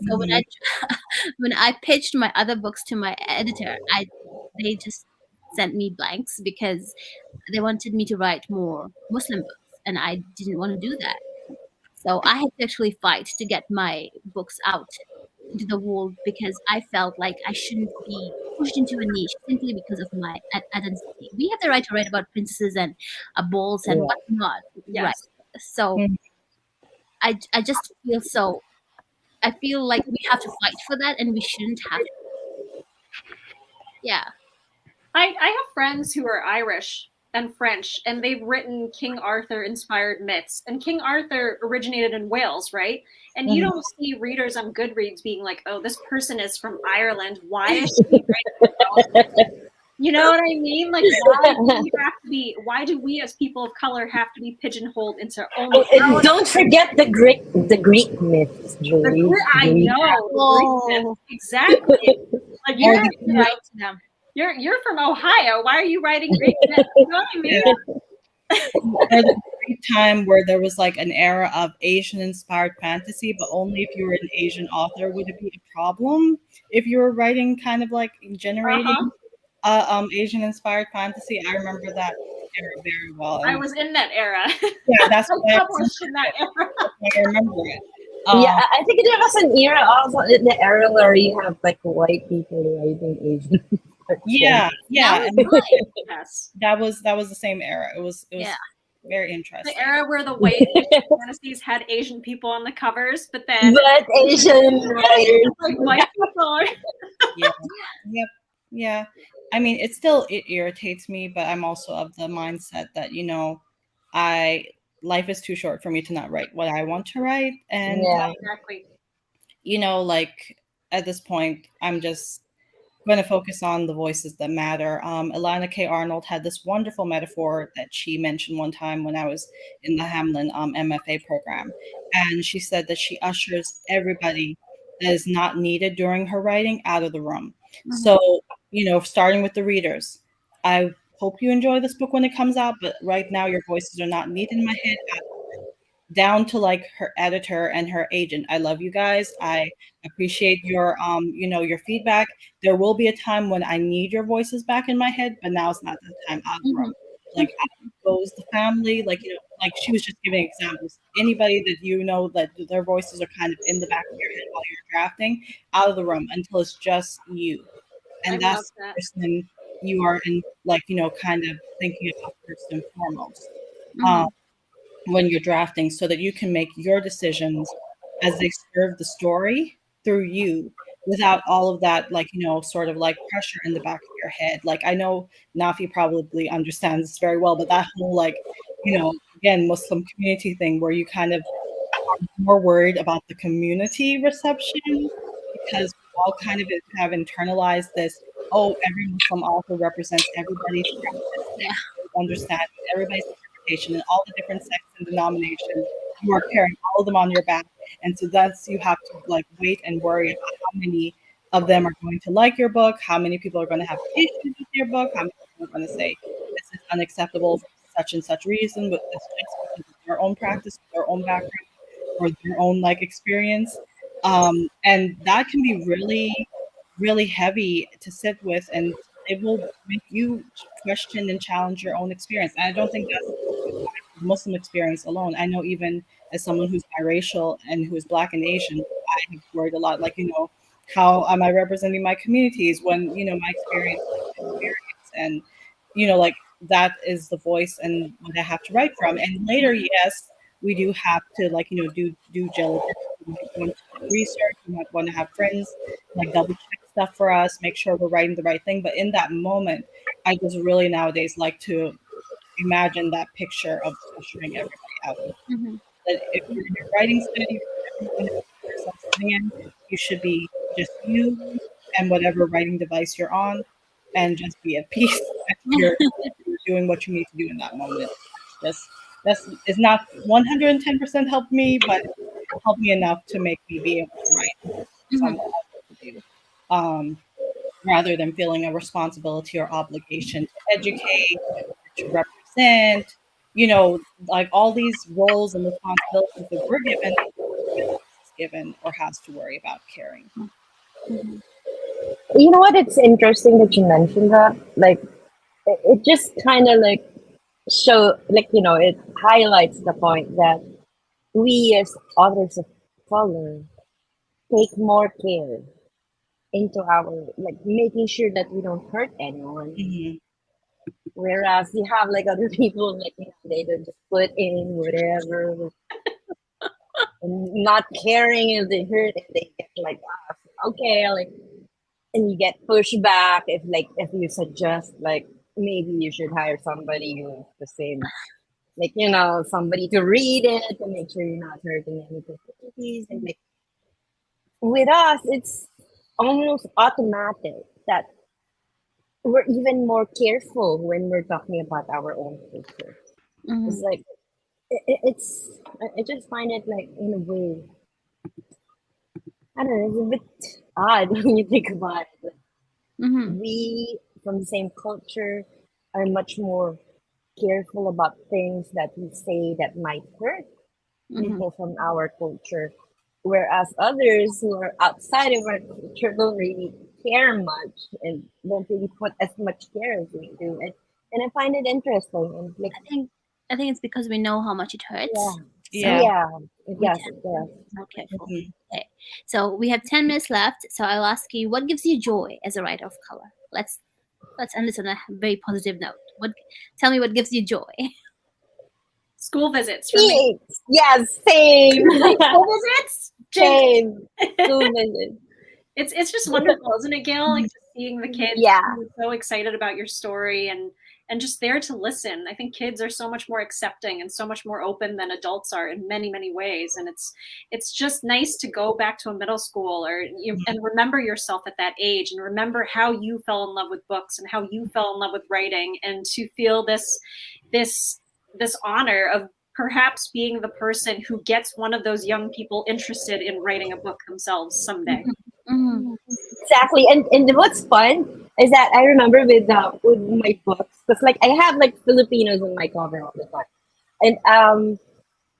So when Mhm. when I pitched my other books to my editor, they just sent me blanks because they wanted me to write more Muslim books, and I didn't want to do that. So I had to actually fight to get my books out into the world because I felt like I shouldn't be pushed into a niche simply because of my identity. We have the right to write about princesses and balls and Yeah. whatnot, right? Yes. So Mhm. I just feel so. I feel like we have to fight for that, and we shouldn't have to. Yeah. I have friends who are Irish, and French, and they've written King Arthur inspired myths. And King Arthur originated in Wales, right? And you don't see readers on Goodreads being like, "Oh, this person is from Ireland. Why is she writing?" You know what I mean? Like, why do we as people of color have to be pigeonholed into only And don't forget the Greek myths, Julie. I know Oh, exactly. Like you're you're right to them. you're from Ohio. Why are you writing Greek myths? You know what I mean? Or the great time where there was like an era of Asian inspired fantasy, but only if you were an Asian author would it be a problem if you were writing kind of like generating Asian inspired fantasy. I remember that era very well. I And was in that era. yeah, that's I why published in that era. I remember it. Yeah, I think there was an era also in the era where you have like white people writing Asian Yeah, yeah, That and was good. Yes. that was the same era. It was Yeah. very The interesting. era where the white fantasies had Asian people on the covers, but then but Asian writers. like white people. Yeah, yep, yeah. I mean, it irritates me, but I'm also of the mindset that I life is too short for me to not write what I want to write, and Yeah. Exactly. like at this point, I'm just going to focus on the voices that matter. Alana K. Arnold had this wonderful metaphor that she mentioned one time when I was in the Hamlin MFA program. And she said that she ushers everybody that is not needed during her writing out of the room. So, starting with the readers, I hope you enjoy this book when it comes out, but right now your voices are not needed in my head, down to like her editor and her agent. I love you guys. I appreciate your your feedback. There will be a time when I need your voices back in my head, but now it's not the time. Out of the room. Like out goes the family, like like she was just giving examples. Anybody that that their voices are kind of in the back of your head while you're drafting, out of the room until it's just you. I And love that's the that. person you are in, like, kind of thinking about first and foremost. When you're drafting, so that you can make your decisions as they serve the story through you, without all of that, like, sort of like pressure in the back of your head. Like, I know Nafi probably understands this very well, but that whole, like, again, Muslim community thing where you kind of are more worried about the community reception, because we all kind of have internalized this, oh, every Muslim author represents everybody's practice, Yeah. everybody's understanding, everybody's interpretation, and all the different sects and denominations. You are carrying all of them on your back. And so that's, you have to like wait and worry about how many of them are going to like your book, how many people are going to have issues with your book, how many people are going to say this is unacceptable for such and such reason, but it's just because of their own practice, their own background, or their own like experience. And that can be really, really heavy to sit with, and it will make you question and challenge your own experience. And I don't think that's Muslim experience alone. I know even as someone who's biracial and who is Black and Asian, I have worried a lot, like, how am I representing my communities when, my experience is my experience, and, like, that is the voice and what I have to write from. And later, yes, we do have to, like, do due diligence. We might want to do research. We might want to have friends like double check stuff for us, make sure we're writing the right thing. But in that moment, I just really nowadays like to imagine that picture of ushering everybody out. That if you're in your writing study, everyone yourself sitting in, you should be just you and whatever writing device you're on, and just be at peace. You're doing what you need to do in that moment. That's is not 110% helped me, but helped me enough to make me be able to write something to do. Rather than feeling a responsibility or obligation to educate, to represent, like all these roles and responsibilities that we're given, is given or has to worry about carrying. You know what? It's interesting that you mentioned that. Like, it just kind of like like, it highlights the point that we as authors of color take more care into our, like, making sure that we don't hurt anyone. Mm-hmm. Whereas you have like other people, like, they don't just put in whatever, and not caring if they hurt, if they get like, okay, like, and you get pushed back if you suggest like maybe you should hire somebody who's the same, like, somebody to read it to make sure you're not hurting any facilities. And like with us, it's almost automatic that we're even more careful when we're talking about our own culture. It's Mhm. like I just find it like in a way, I don't know, it's a bit odd when you think about it. Like, Mhm. we from the same culture are much more careful about things that we say that might hurt Mhm. people from our culture, whereas others who are outside of our culture don't really care much and don't really put as much care as we do. And I find it interesting and like, I think I think it's because we know how much it yeah, hurts, Yeah. so yeah, we yes, tend it to does. be more careful. Mhm. Okay, so we have 10 minutes left. So I'll ask you, what gives you joy as a writer of color? Let's end this on a very positive note. Tell me what gives you joy. School visits for me. Thanks. Yes, same. School visits? Jinx. Same. School visit. It's just wonderful, isn't it, Gail? Like just seeing the kids Yeah. being so excited about your story and just there to listen. I think kids are so much more accepting and so much more open than adults are in many, many ways. And it's just nice to go back to a middle school and remember yourself at that age and remember how you fell in love with books and how you fell in love with writing and to feel this this honor of perhaps being the person who gets one of those young people interested in writing a book themselves someday. Mhm. Exactly. And what's fun is that I remember with my books, because like I have like Filipinos on my cover all the time. And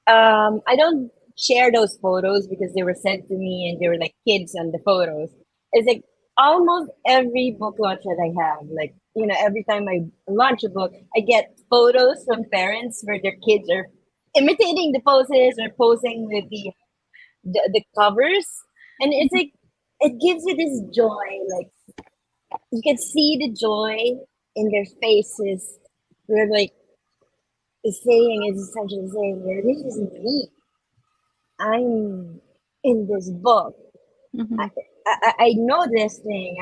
I don't share those photos because they were sent to me and they were like kids on the photos. It's like almost every book launch that I have, like, every time I launch a book, I get photos from parents where their kids are imitating the poses or posing with the covers. And it's like it gives you this joy, like you can see the joy in their faces. We're like saying is essentially saying, "Yeah, this is me. I'm in this book. I, Mhm. I know this thing,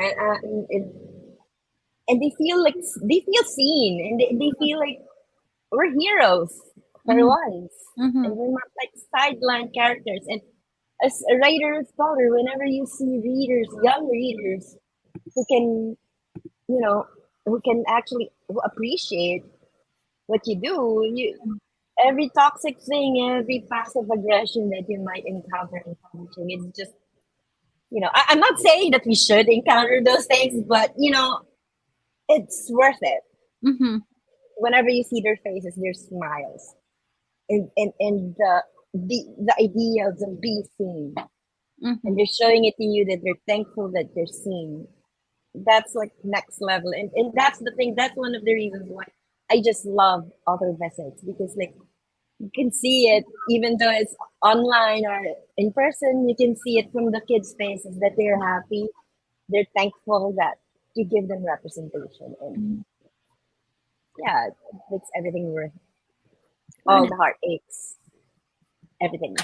and they feel like they feel seen, and they feel like we're heroes for Mhm. once, and Mhm. we're not like sideline characters." And as a writer of color, whenever you see readers, young readers, who can, you know, who can actually appreciate what you do, every toxic thing, every passive aggression that you might encounter in publishing, it's just, I'm not saying that we should encounter those things, but it's worth it. Mhm. Whenever you see their faces, their smiles, and the idea of them being seen, and Mhm. they're showing it to you that they're thankful that they're seen. That's like next level, and that's the thing. That's one of the reasons why I just love author visits, because like you can see it even though it's online or in person. You can see it from the kids' faces that they're happy, they're thankful that you give them representation, and Mhm. yeah, it makes everything worth Very all nice. the heartaches, everything.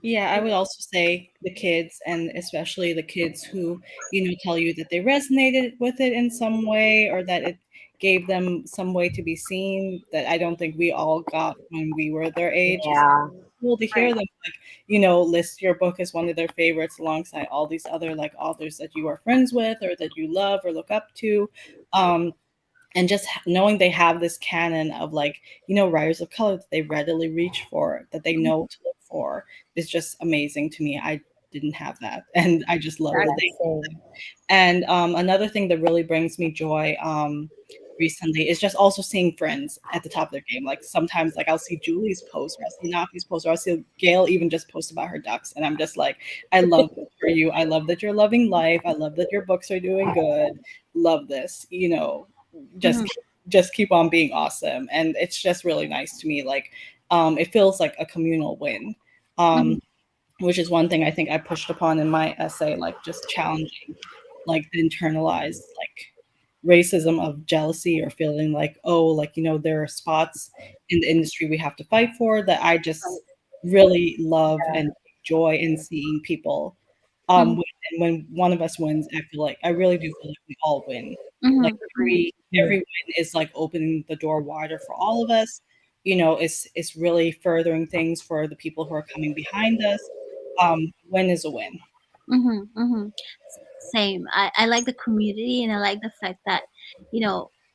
Yeah, I would also say the kids, and especially the kids who, tell you that they resonated with it in some way or that it gave them some way to be seen that I don't think we all got when we were their age. It's Yeah, cool to hear Right. them, like, list your book as one of their favorites alongside all these other like authors that you are friends with or that you love or look up to. And just knowing they have this canon of like writers of color that they readily reach for, that they know to look for, is just amazing to me. I didn't have that, and I just love yeah, that they. same. And another thing that really brings me joy recently is just also seeing friends at the top of their game. Like sometimes, like I'll see Julie's post, or I'll see Nafi's post, or I'll see Gail even just post about her ducks, and I'm just like, I love this for you. I love that you're loving life. I love that your books are doing good. Love this. Just Mhm. just keep on being awesome, and it's just really nice to me. Like, it feels like a communal win. Mhm. Um, which is one thing I think I pushed upon in my essay, like just challenging like the internalized like racism of jealousy or feeling like, oh, like, there are spots in the industry we have to fight for, that I just really love and take joy in seeing people Mhm. win And when one of us wins, I really do feel like we all win. Like Mhm. every win is like opening the door wider for all of us. It's really furthering things for the people who are coming behind us. Win is a win. Mhm. Mhm. Same. I like the community, and I like the fact that,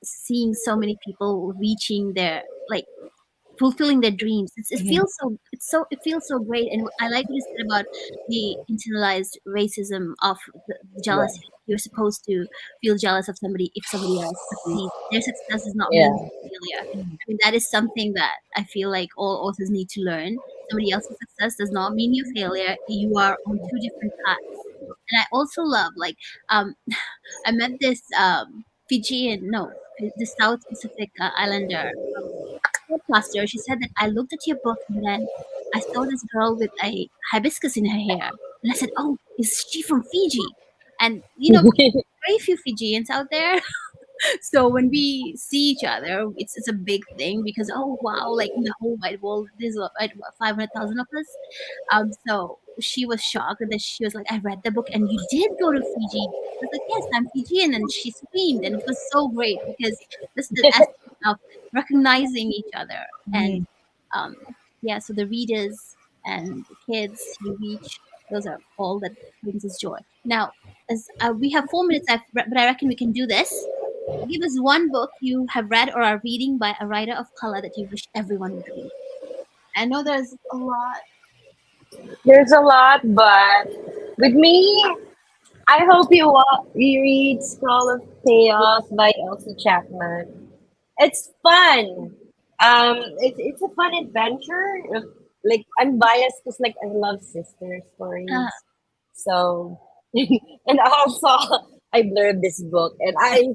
seeing so many people reaching their, like, fulfilling their dreams. Mhm. It feels so great. And I like what you said about the internalized racism of the Yeah. jealousy. You're supposed to feel jealous of somebody if somebody else succeeds. Their success does not mean Yeah. failure. I mean, that is something that I feel like all authors need to learn. Somebody else's success does not mean your failure. You are on two different paths. And I also love, like, um I met this Fijian, no, the South Pacific Islander podcaster. She said that I looked at your book and then I saw this girl with a hibiscus in her hair. And I said, "Oh, is she from Fiji?" And, very few Fijians out there. So when we see each other, it's a big thing because, oh wow, like in the whole wide world, there's like 500,000 of us. So she was shocked, and then she was like, "I read the book, and you did go to Fiji." I was like, "Yes, I'm Fijian," and she screamed, and it was so great because this is the aspect of recognizing each other, and Mhm. um, yeah. So the readers and the kids you reach, those are all that brings us joy. Now, as we have 4 minutes, but I reckon we can do this. Give us one book you have read or are reading by a writer of color that you wish everyone would read. I know there's a lot. There's a lot, but with me, I hope you read Scroll of Chaos by Elsie Chapman. It's fun. It's a fun adventure. Like, I'm biased because, like, I love sister Uh, stories. So, and also I blurbed this book, and I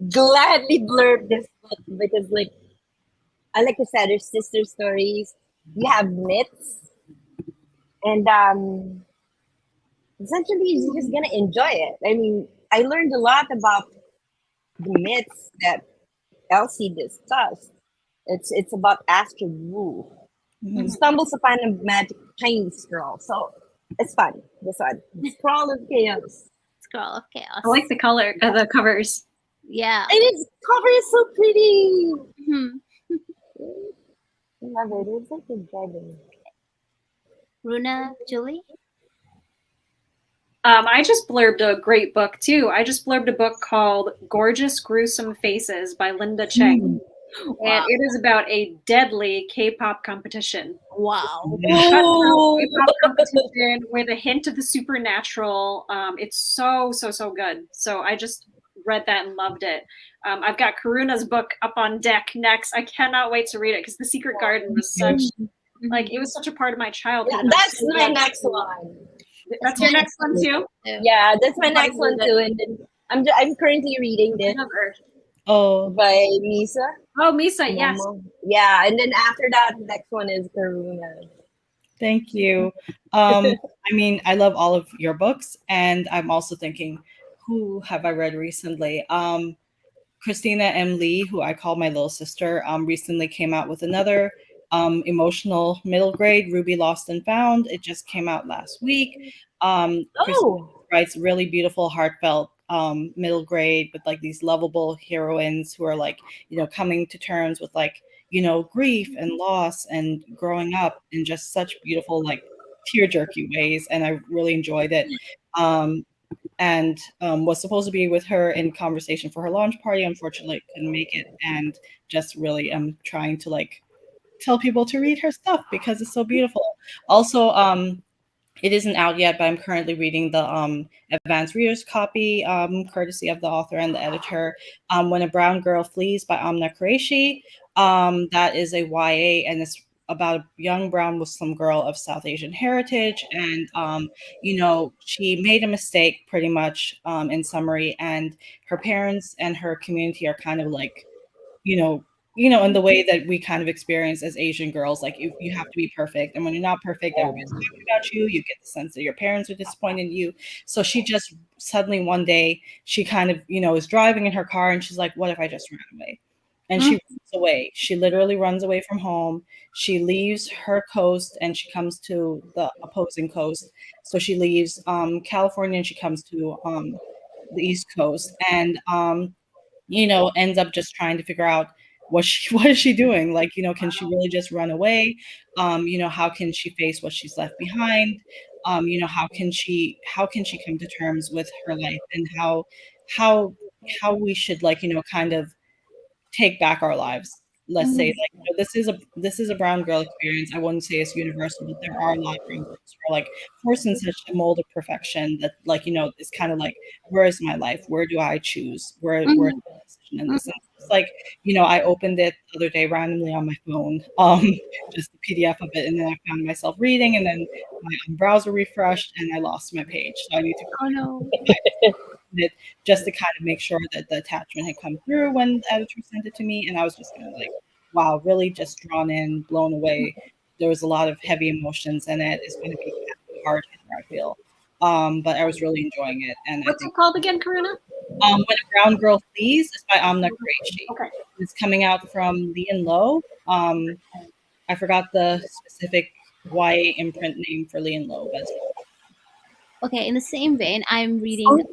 gladly blurbed this book because, like, I like I said, there's sister stories. You have myths, and essentially you're just gonna enjoy it. I mean, I learned a lot about the myths that Elsie discussed. It's about Astrid Wu, who Mhm. stumbles upon a magic tiny scroll. So it's fun. This one, Scroll of Chaos. Scroll of I like Chaos. the color, the covers. Yeah. And its cover is so pretty. Mhm. I love it. It's like a dragon. Runa, Julie? I just blurbed a great book too. I just blurbed a book called Gorgeous Gruesome Faces by Linda Cheng. And Wow. it is about a deadly K-pop competition. Wow. Cutthroat Ooh. K-pop competition with a hint of the supernatural. It's so good. So I just read that and loved it. I've got Karuna's book up on deck next. I cannot wait to read it because The Secret Garden was such Mhm. it was such a part of my childhood. Yeah, And I'm that's so my glad next to- one. That's My your next next one one too. too. Yeah, that's my How do next you read one it? too. And then I'm currently reading I this love Earth. Oh, by Misa Oh, Misa, yes. Momo. Yeah, and then after that, the next one is Karuna. thank you. I mean, I love all of your books, and I'm also thinking, who have I read recently? Christina M. Lee, who I call my little sister, recently came out with another emotional middle grade, Ruby Lost and Found. It just came out last week. Christina Oh, writes really beautiful, heartfelt middle grade with like these lovable heroines who are like, coming to terms with like, grief and loss and growing up in just such beautiful, like tear jerky ways. And I really enjoyed it. Um, and was supposed to be with her in conversation for her launch party. Unfortunately, couldn't make it, and just really am trying to like tell people to read her stuff because it's so beautiful. Also, it isn't out yet, but I'm currently reading the advanced reader's copy, courtesy of the author and the editor. When a Brown Girl Flees by Amna Qureshi. That is a YA, and it's about a young brown Muslim girl of South Asian heritage. And, she made a mistake pretty much, in summary, and her parents and her community are kind of like, you know, in the way that we kind of experience as Asian girls, like you have to be perfect. And when you're not perfect, everybody's yeah. talking about you. You get the sense that your parents are disappointed in you. So she just suddenly one day, she kind of, is driving in her car and she's like, what if I just ran away? and she runs away. She literally runs away from home. She leaves her coast and she comes to the opposing coast. So she leaves California and she comes to the East Coast, and ends up just trying to figure out what is she doing? Like, can she really just run away? How can she face what she's left behind? How can she come to terms with her life, and how how we should, like, kind of take back our lives. Let's say, like, this is a brown girl experience. I wouldn't say it's universal, but there are a lot of brown girls who are like forced in such a mold of perfection that, like, it's kind of like, where is my life? Where do I choose? Where's the decision in this? And it's like, I opened it the other day randomly on my phone, just the PDF of it, and then I found myself reading, and then my browser refreshed, and I lost my page. So I need to Oh no. it just to kind of make sure that the attachment had come through when the editor sent it to me. And I was just kind of like, wow, really just drawn in, blown away. There was a lot of heavy emotions in it. It's going to be hard hitter, I feel. But I was really enjoying it. And What's it called again, Karuna? When a Brown Girl Flees is by Amna Qureshi. Okay. It's coming out from Lee and Low. I forgot the specific YA imprint name for Lee and Low, but Okay, in the same vein, I'm reading.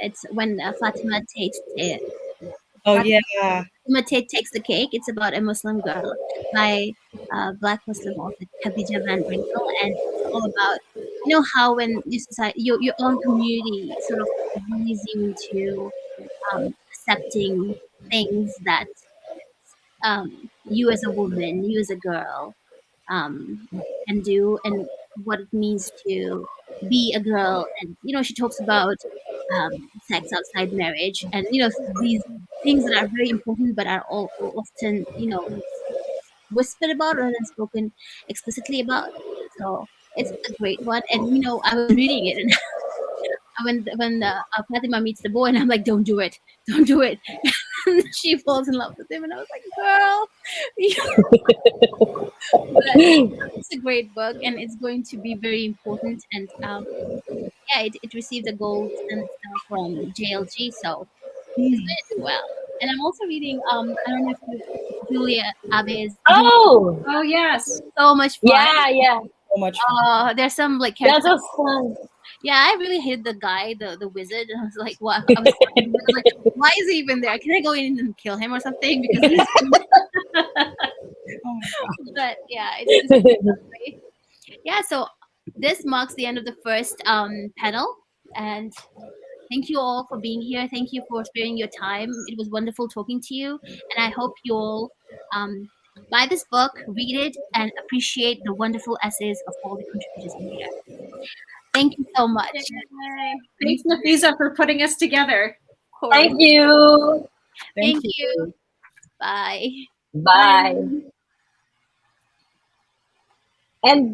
It's when Fatima takes it. oh yeah, Fatima takes the cake. It's about a Muslim girl by Black Muslim author Khadija Van Winkle, and it's all about how when your society, your own community sort of bullies you into accepting things that you as a woman, you as a girl, can do, and what it means to be a girl. And she talks about sex outside marriage, and these things that are very important but are all often whispered about rather than spoken explicitly about. So it's a great one. And I was reading it, and when Fatima meets the boy, and I'm like, don't do it, don't do it. And she falls in love with him, and I was like, girl. But it's a great book, and it's going to be very important. And yeah, it received a gold standard from JLG, so it's going to do well. And I'm also reading I don't know if Julia Abe's Oh, yes. so much fun. yeah. so much There's some like That characters. was fun. Yeah, I really hated the guy, the wizard. And I was like, what? I was like, why is he even there? Can I go in and kill him or something? Because he's. But yeah, it's yeah. So this marks the end of the first panel, and thank you all for being here. Thank you for sparing your time. It was wonderful talking to you, and I hope you all buy this book, read it, and appreciate the wonderful essays of all the contributors in here. Thank you so much. Yay. Thanks, Nafiza, for putting us together. Thank you. Thank you. Bye. Bye. And